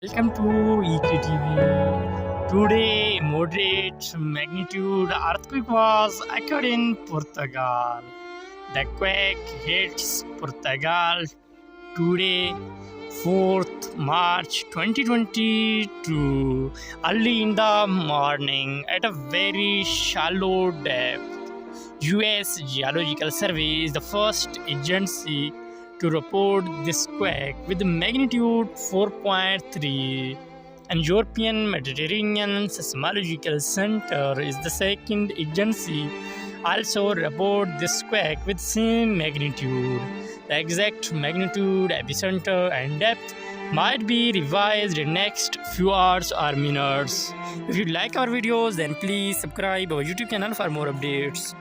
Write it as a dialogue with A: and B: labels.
A: Welcome to EKTV. Today, moderate magnitude earthquake was occurred in Portugal. The quake hits Portugal today, 4th March 2022, early in the morning at a very shallow depth. US Geological Survey is the first agency to report this quake with magnitude 4.3, and European Mediterranean Seismological Center is the second agency also report this quake with same magnitude. The exact magnitude, epicenter and depth might be revised in next few hours or minutes. If you like our videos, then please subscribe our YouTube channel for more updates.